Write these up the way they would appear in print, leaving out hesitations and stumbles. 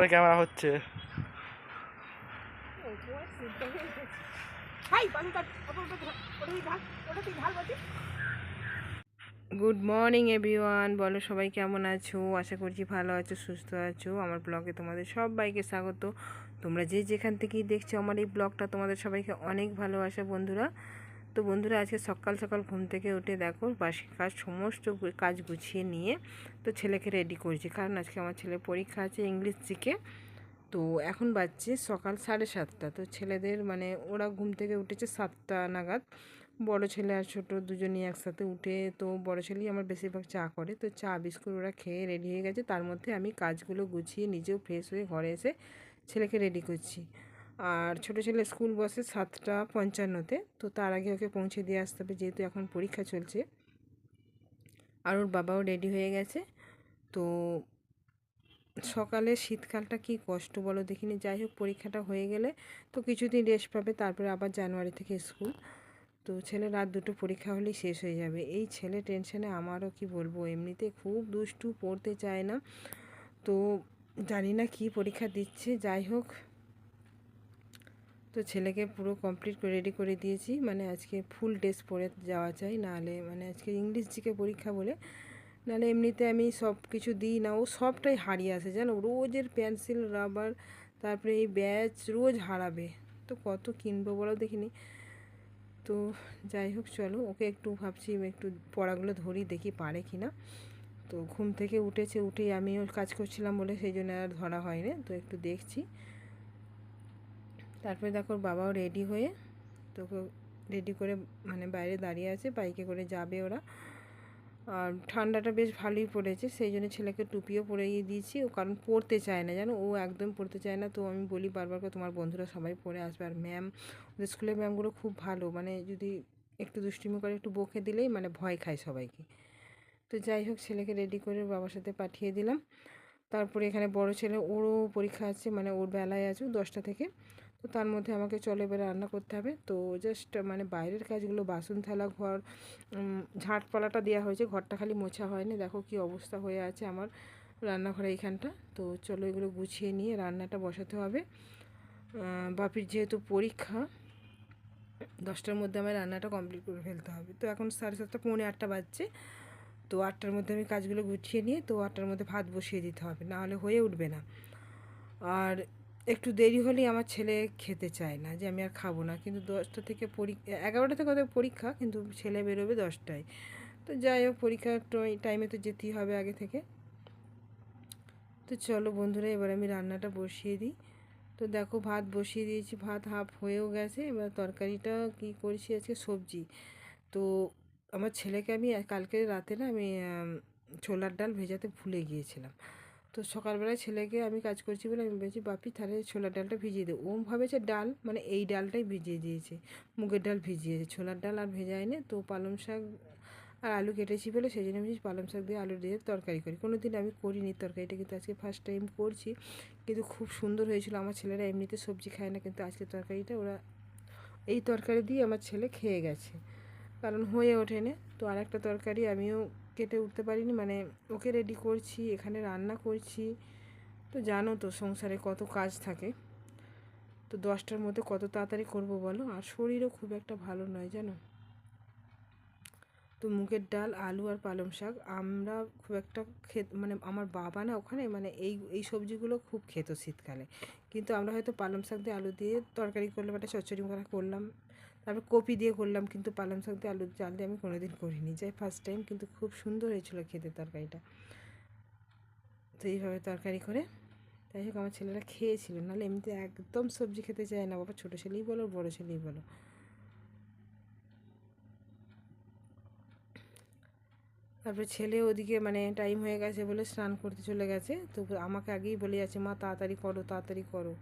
করে ক্যামেরা হচ্ছে। Good morning everyone, বলো সবাই কেমন আছো? আশা করছি ভালো আছো, সুস্থ আছো। আমার ব্লগে তোমাদের সবাইকে স্বাগত। তোমরা যে যেখান থেকেই দেখছো আমার এই ব্লগটা, তোমাদের সবাইকে অনেক ভালোবাসা বন্ধুরা। তো বন্ধুরা, আজকে সকাল সকাল ঘুম থেকে উঠে দেখো বাসি কাজ সমস্ত কাজ গুছিয়ে নিয়ে তো ছেলেকে রেডি করছি, কারণ আজকে আমার ছেলের পরীক্ষা আছে ইংলিশ জিকে। তো এখন বাজছে সকাল 7:30। তো ছেলেদের মানে ওরা ঘুম থেকে উঠেছে 7টা নাগাদ। বড় ছেলে আর ছোটো দুজনেই একসাথে উঠে, তো বড় ছেলেই আমার বেশিরভাগ চা করে, তো চা বিস্কুট ওরা খেয়ে রেডি হয়ে গেছে। তার মধ্যে আমি কাজগুলো গুছিয়ে নিজেও ফ্রেশ হয়ে ঘরে এসে ছেলেকে রেডি করছি। আর ছোটো ছেলে স্কুল বসে 7:55-তে, তো তার আগে ওকে পৌঁছে দিয়ে আসতে হবে, যেহেতু এখন পরীক্ষা চলছে। আর ওর বাবাও রেডি হয়ে গেছে। তো সকালে শীতকালটা কি কষ্ট বলো দেখিনি। যাই হোক, পরীক্ষাটা হয়ে গেলে তো কিছুদিন রেস্ট পাবে, তারপরে আবার জানুয়ারি থেকে স্কুল। তো ছেলে রাত দুটো পরীক্ষা হলেই শেষ হয়ে যাবে। এই ছেলে টেনশনে আমারও কি বলবো, এমনিতে খুব দুষ্টু, পড়তে চায় না। তো জানি না কি পরীক্ষা দিচ্ছে। যাই হোক, তো ছেলেকে পুরো কমপ্লিট করে রেডি করে দিয়েছি, মানে আজকে ফুল ড্রেস পরে যাওয়া চাই, নাহলে মানে আজকে ইংলিশ জিকে পরীক্ষা বলে, নাহলে এমনিতে আমি সব কিছু দিই না। ও সবটাই হারিয়ে আসে জানো, রোজের পেন্সিল রাবার তারপরে এই ব্যাচ রোজ হারাবে। তো কত কিনবো বলো দেখিনি। তো যাই হোক, চলো ওকে একটু ভাবছি একটু পড়াগুলো ধরি, দেখি পারে কি না। তো ঘুম থেকে উঠেছে, উঠেই আমি ওর কাজ করছিলাম বলে সেই জন্য আর ধরা হয়নি, তো একটু দেখছি। তারপরে দেখো বাবাও রেডি হয়ে তোকে রেডি করে মানে বাইরে দাঁড়িয়ে আছে, বাইকে করে যাবে ওরা। আর ঠান্ডাটা বেশ ভালোই পড়েছে, সেই জন্য ছেলেকে টুপিও পরিয়ে দিয়েছি। ও কারণ পড়তে চায় না জানো, ও একদম পড়তে চায় না। তো আমি বলি বারবার করে তোমার বন্ধুরা সবাই পড়ে আসবে। আর ম্যাম, ওদের স্কুলের ম্যামগুলো খুব ভালো, মানে যদি একটু দুষ্টুমি করে একটু বকে দিলেই মানে ভয় খায় সবাইকে। তো যাই হোক, ছেলেকে রেডি করে বাবার সাথে পাঠিয়ে দিলাম। তারপরে এখানে বড় ছেলে, ওরও পরীক্ষা আছে, মানে ওর বেলায় আছে 10টা থেকে। তো তার মধ্যে আমাকে চলে এবারে রান্না করতে হবে। তো জাস্ট মানে বাইরের কাজগুলো, বাসন থালা, ঘর ঝাঁটপালাটা দেওয়া হয়েছে, ঘরটা খালি মোছা হয়নি। দেখো কি অবস্থা হয়ে আছে আমার রান্নাঘরে এইখানটা। তো চলো এগুলো গুছিয়ে নিয়ে রান্নাটা বসাতে হবে। বাপির যেহেতু পরীক্ষা, 10টার মধ্যে আমার রান্নাটা কমপ্লিট করে ফেলতে হবে। তো এখন 7:30, পৌনে 8টা বাজছে। তো 8টার মধ্যে আমি কাজগুলো গুছিয়ে নিয়ে তো 8টার মধ্যে ভাত বসিয়ে দিতে হবে, নাহলে হয়ে উঠবে না। আর একটু দেরি হলেই আমার ছেলে খেতে চায় না, যে আমি আর খাবো না। কিন্তু 10টা থেকে 11টা থেকে ওদের পরীক্ষা, কিন্তু ছেলে বেরোবে 10টায়। তো যাই হোক, পরীক্ষার টাইমে তো যেতেই হবে আগে থেকে। তো চলো বন্ধুরা, এবার আমি রান্নাটা বসিয়ে দিই। তো দেখো ভাত বসিয়ে দিয়েছি, ভাত হাফ হয়েও গেছে। এবার তরকারিটা কি করছি, আজকে সবজি। তো আমার ছেলেকে আমি কালকে রাতে না আমি ছোলার ডাল ভেজাতে ভুলে গিয়েছিলাম। তো সকালবেলায় ছেলেকে আমি কাজ করছি বলে আমি বলছি বাপি তাহলে ছোলার ডালটা ভিজিয়ে দেবো। ও ভাবেছে ডাল মানে এই ডালটাই ভিজিয়ে দিয়েছে, মুগের ডাল ভিজিয়েছে, ছোলার ডাল আর ভেজায়নি। তো পালং শাক আর আলু কেটেছি বলে সেই জন্য আমি পালং শাক দিয়ে আলু দিয়ে তরকারি করি। কোনো দিন আমি করিনি তরকারিটা, কিন্তু আজকে ফার্স্ট টাইম করছি। কিন্তু খুব সুন্দর হয়েছিল। আমার ছেলেরা এমনিতে সবজি খায় না, কিন্তু আজকে তরকারিটা ওরা এই তরকারি দিয়ে আমার ছেলে খেয়ে গেছে, কারণ হয়ে ওঠেনি। তো আর একটা তরকারি আমিও কেটে উঠতে পারিনি, মানে ওকে রেডি করছি, এখানে রান্না করছি। তো জানো তো সংসারে কত কাজ থাকে। তো 10টার মধ্যে কত তাড়াতাড়ি করব বলো, আর শরীরও খুব একটা ভালো নয় জানো। তো মুগের ডাল, আলু আর পালং শাক আমরা খুব একটা মানে আমার বাবা না ওখানে মানে এই সবজিগুলো খুব খেত শীতকালে। কিন্তু আমরা হয়তো পালং শাক দিয়ে আলু দিয়ে তরকারি করলাম, একটা চচ্চড়ি করা করলাম, তারপর কপি দিয়ে করলাম, কিন্তু পালং শাক দিয়ে আলুর চাল দিয়ে আমি কোনোদিন করিনি। যাই ফার্স্ট টাইম, কিন্তু খুব সুন্দর হয়েছিল খেতে তরকারিটা। তো এইভাবে তরকারি করে, তাই হোক আমার ছেলেরা খেয়েছিল, নাহলে এমনিতে একদম সবজি খেতে চায় না বাবা, ছোটো ছেলেই বলো বড়ো ছেলেই বলো। তারপরে ছেলে ওদিকে মানে টাইম হয়ে গেছে বলে স্নান করতে চলে গেছে। তো আমাকে আগেই বলে যাচ্ছে মা তাড়াতাড়ি করো তাড়াতাড়ি করো।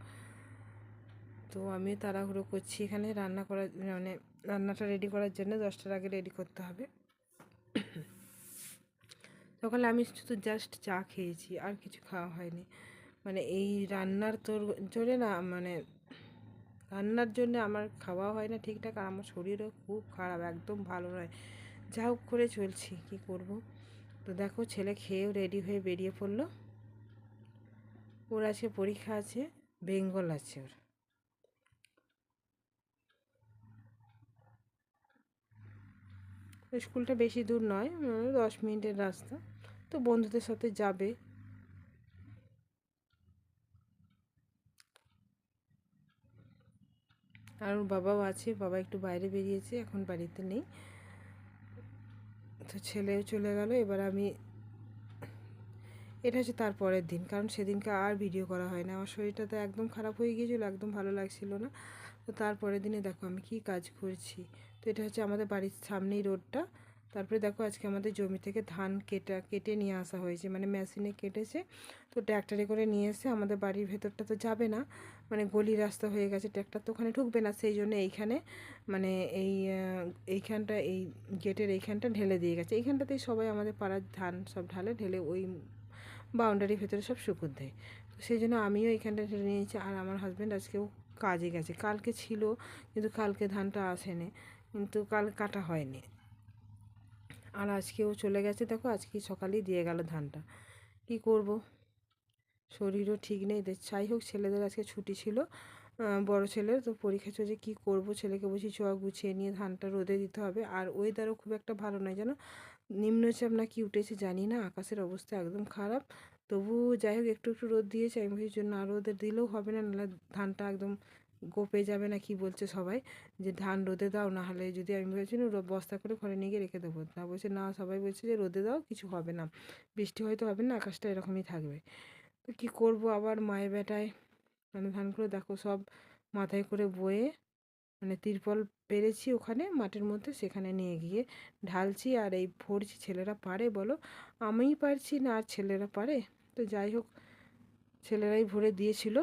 তো আমিও তাড়াহুড়ো করছি এখানে রান্না করার, মানে রান্নাটা রেডি করার জন্য 10টার আগে রেডি করতে হবে। সকালে আমি শুধু জাস্ট চা খেয়েছি, আর কিছু খাওয়া হয়নি। মানে এই রান্নার তোর জন্যে না, মানে রান্নার জন্য আমার খাওয়া হয় না ঠিকঠাক, আর আমার শরীরও খুব খারাপ, একদম ভালো নয়। যা হোক করে চলছি, কি করব। তো দেখো ছেলে খেয়েও রেডি হয়ে বেরিয়ে পড়লো। ওর আজকে পরীক্ষা আছে, বেঙ্গল আছে ওর। স্কুলটা বেশি দূর নয়, 10 মিনিটের রাস্তা। তো বন্ধুদের সাথে যাবে। আর ওর বাবাও আছে, বাবা একটু বাইরে বেরিয়েছে, এখন বাড়িতে নেই। তো ছেলেও চলে গেল। এবার আমি, এটা হচ্ছে তার পরের দিন, কারণ সেদিনকে আর ভিডিও করা হয় না, আমার শরীরটা তো একদম খারাপ হয়ে গিয়েছিলো, একদম ভালো লাগছিল না। তো তারপরের দিনে দেখো আমি কি কাজ করছি। তো এটা হচ্ছে আমাদের বাড়ির সামনেই রোডটা। তারপরে দেখো আজকে আমাদের জমি থেকে ধান কেটে নিয়ে আসা হয়েছে, মানে মেশিনে কেটেছে। তো ট্র্যাক্টরে করে নিয়ে এসে, আমাদের বাড়ির ভেতরটা তো যাবে না, মানে গলি রাস্তা হয়ে গেছে, ট্র্যাক্টর তো ওখানে ঢুকবে না, সেই জন্য এইখানে মানে এইখানটা, এই গেটের এইখানটা ঢেলে দিয়ে গেছে। এইখানটাতেই সবাই আমাদের পাড়ার ধান সব ঢেলে ওই বাউন্ডারির ভেতরে সব শুকুর দেয়। তো সেই জন্য আমিও এইখানটা ঢেলে নিয়েছি। আর আমার হাজব্যান্ড আজকেও কাজে গেছে, কালকে ছিল কিন্তু কালকে ধানটা আসেনি, কিন্তু কাল কাটা হয়নি। আর আজকেও চলে গেছে, দেখো আজকে সকালেই দিয়ে গেল ধানটা। কি করব, শরীরও ঠিক নেই। যাই হোক, ছেলেদের আজকে ছুটি ছিল, বড় ছেলের তো পরীক্ষা চলছে। কী করব, ছেলেকে বলছি চ গুছিয়ে নিয়ে ধানটা রোদে দিতে হবে। আর ওয়েদারও খুব একটা ভালো নয়, যেন নিম্নচাপ না কি উঠেছে জানি না, আকাশের অবস্থা একদম খারাপ। তবু যাই হোক, একটু একটু রোদ দিয়েছে, আমি বলছি জন্য আর রোদে দিলেও হবে না, নাহলে ধানটা একদম গোপে যাবে না কি বলছে সবাই, যে ধান রোদে দাও, না হলে যদি, আমি বলছি না বস্তা করে ঘরে নিয়ে গিয়ে রেখে দেবো, না বলছে না, সবাই বলছে যে রোদে দাও, কিছু হবে না, বৃষ্টি হয়তো হবে না, আকাশটা এরকমই থাকবে। তো কী করবো, আবার মায়ের বেটায় মানে ধানগুলো দেখো সব মাথায় করে বয়ে, মানে তিরপল পেরেছি ওখানে মাঠের মধ্যে, সেখানে নিয়ে গিয়ে ঢালছি আর এই ভরছি। ছেলেরা পারে বলো, আমিই পারছি না আর ছেলেরা পারে? তো যাই হোক, ছেলেরাই ভরে দিয়েছিল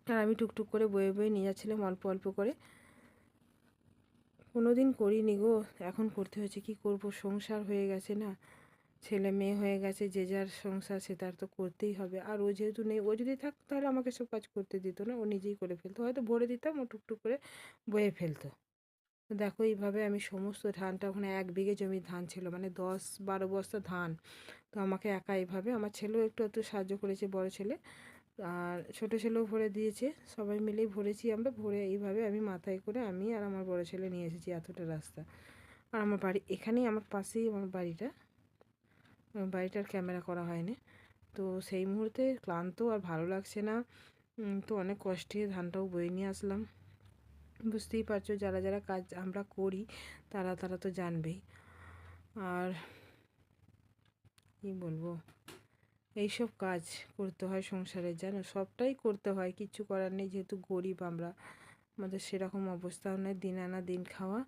আর আমি টুকটুক করে বয়ে বয়ে নিয়ে যাচ্ছিলাম অল্প অল্প করে। কোনো দিন করিনি গো, এখন করতে হয়েছে। কি করব, সংসার হয়ে গেছে না, ছেলে মেয়ে হয়ে গেছে, যে যার সংসার সে তার তো করতেই হবে। আর ও যেহেতু নেই, ও যদি থাকতো তাহলে আমাকে সব কাজ করতে দিত না, ও নিজেই করে ফেলতো, হয়তো ভরে দিতাম, ও টুকটুক করে বয়ে ফেলতো। তো দেখো এইভাবে আমি সমস্ত ধানটা, ওখানে 1 বিঘে জমির ধান ছিল, মানে 10-12 বস্তা ধান। তো আমাকে একা এইভাবে, আমার ছেলেও একটু একটু সাহায্য করেছে, বড় ছেলে, আর ছোটো ছেলেও ভরে দিয়েছে, সবাই মিলেই ভরেছি আমরা। ভরে এইভাবে আমি মাথায় করে, আমি আর আমার বড় ছেলে নিয়ে এসেছি এতটা রাস্তা। আর আমার বাড়ি এখানেই, আমার পাশেই আমার বাড়িটা। বাড়িটার ক্যামেরা করা হয়নি। তো সেই মুহূর্তে ক্লান্ত আর ভালো লাগছে না। তো অনেক কষ্টে ধানটাও বয়ে নিয়ে আসলাম। বুঝতেই পারছো, যারা যারা কাজ আমরা করি তারা তারা তো জানবেই। আর কী বলবো, এইসব কাজ করতে হয় সংসারে, জানো, সবটাই করতে হয়, কিচ্ছু করার নেই, যেহেতু গরিব আমরা, আমাদের সেরকম অবস্থাও নয় দিন আনা দিন খাওয়া,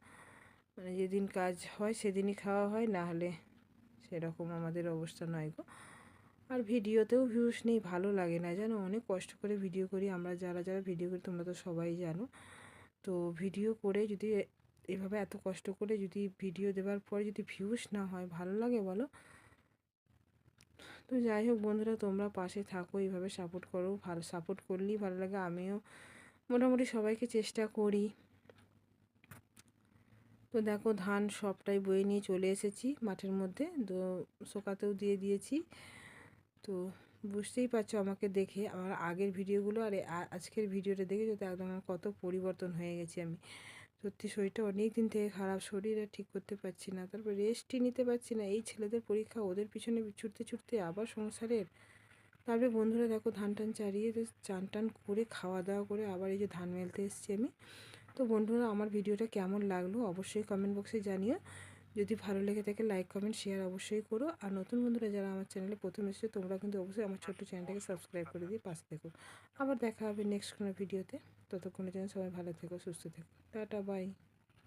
মানে যেদিন কাজ হয় সেদিনই খাওয়া হয়, না হলে সেরকম আমাদের অবস্থা নয় গো। আর ভিডিওতেও ভিউস নেই, ভালো লাগে না, জানো, অনেক কষ্ট করে ভিডিও করি আমরা, যারা যারা ভিডিও করি তোমরা তো সবাই জানো। তো ভিডিও করে যদি এভাবে এত কষ্ট করে যদি ভিডিও দেওয়ার পরে যদি ভিউস না হয়, ভালো লাগে বলো? তো যাই হোক বন্ধুরা, তোমরা পাশে থাকো, এইভাবে সাপোর্ট করো, ভালো সাপোর্ট করলেই ভালো লাগে। আমিও মোটামুটি সবাইকে চেষ্টা করি। তো দেখো ধান সবটাই বয়ে নিয়ে চলে এসেছি মাঠের মধ্যে, তো শোকাতেও দিয়ে দিয়েছি। তো বুঝতেই পারছো আমাকে দেখে, আমার আগের ভিডিওগুলো আর আজকের ভিডিওটা দেখে যদি একদম আমার কত পরিবর্তন হয়ে গেছি আমি। সত্যি শরীরটা অনেক দিন থেকে খারাপ, শরীর আর ঠিক করতে পারছি না, তারপর রেস্টই নিতে পারছি না, এই ছেলেদের পরীক্ষা, ওদের পিছনে ছুটতে ছুটতে আবার সংসারের। তারপরে বন্ধুরা দেখো ধান টান চারিয়ে চান টান করে খাওয়া দাওয়া করে আবার এই যে ধান মেলতে এসেছি আমি। তো বন্ধুরা, আমার ভিডিওটা কেমন লাগলো অবশ্যই কমেন্ট বক্সে জানিও। যদি ভালো লেগে থাকে লাইক কমেন্ট শেয়ার অবশ্যই করো। আর নতুন বন্ধুরা যারা আমার চ্যানেলে প্রথম এসেছে, তোমরা কিন্তু অবশ্যই আমার ছোট্ট চ্যানেলটাকে সাবস্ক্রাইব করে দিয়ে পাশে থেকো। আবার দেখা হবে নেক্সট কোনো ভিডিওতে। ততক্ষণের জন্য সবাই ভালো থেকো, সুস্থ থেকো, টাটা বাই।